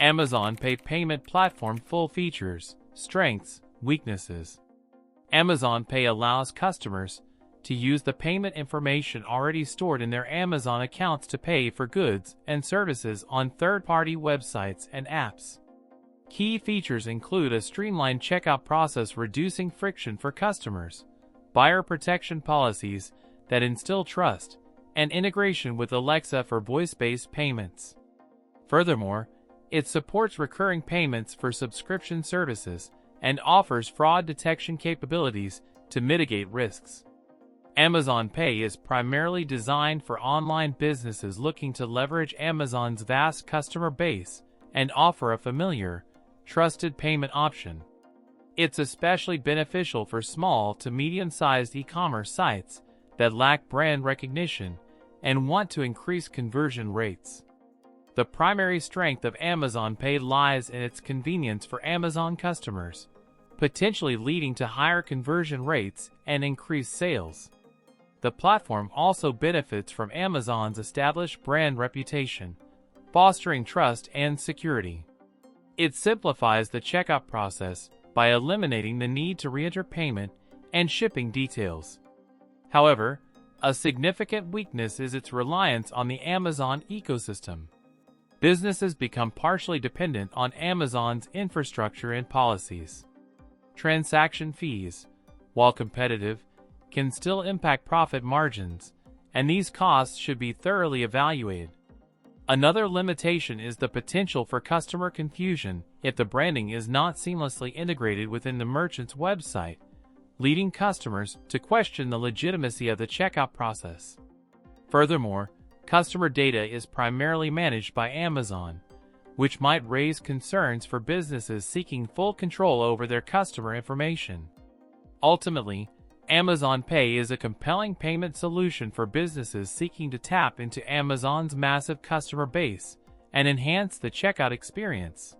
Amazon Pay payment platform full features, strengths, weaknesses. Amazon Pay allows customers to use the payment information already stored in their Amazon accounts to pay for goods and services on third-party websites and apps. Key features include a streamlined checkout process reducing friction for customers, buyer protection policies that instill trust, and integration with Alexa for voice-based payments. Furthermore, it supports recurring payments for subscription services and offers fraud detection capabilities to mitigate risks. Amazon Pay is primarily designed for online businesses looking to leverage Amazon's vast customer base and offer a familiar, trusted payment option. It's especially beneficial for small to medium-sized e-commerce sites that lack brand recognition and want to increase conversion rates. The primary strength of Amazon Pay lies in its convenience for Amazon customers, potentially leading to higher conversion rates and increased sales. The platform also benefits from Amazon's established brand reputation, fostering trust and security. It simplifies the checkout process by eliminating the need to re-enter payment and shipping details. However, a significant weakness is its reliance on the Amazon ecosystem. Businesses become partially dependent on Amazon's infrastructure and policies. Transaction fees, while competitive, can still impact profit margins, and these costs should be thoroughly evaluated. Another limitation is the potential for customer confusion if the branding is not seamlessly integrated within the merchant's website, leading customers to question the legitimacy of the checkout process. Furthermore, customer data is primarily managed by Amazon, which might raise concerns for businesses seeking full control over their customer information. Ultimately, Amazon Pay is a compelling payment solution for businesses seeking to tap into Amazon's massive customer base and enhance the checkout experience.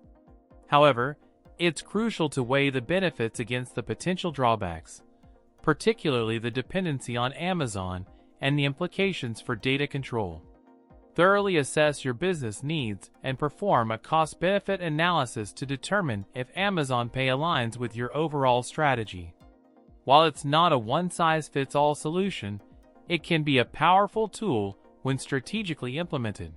However, it's crucial to weigh the benefits against the potential drawbacks, particularly the dependency on Amazon and the implications for data control. Thoroughly assess your business needs and perform a cost-benefit analysis to determine if Amazon Pay aligns with your overall strategy. While it's not a one-size-fits-all solution, it can be a powerful tool when strategically implemented.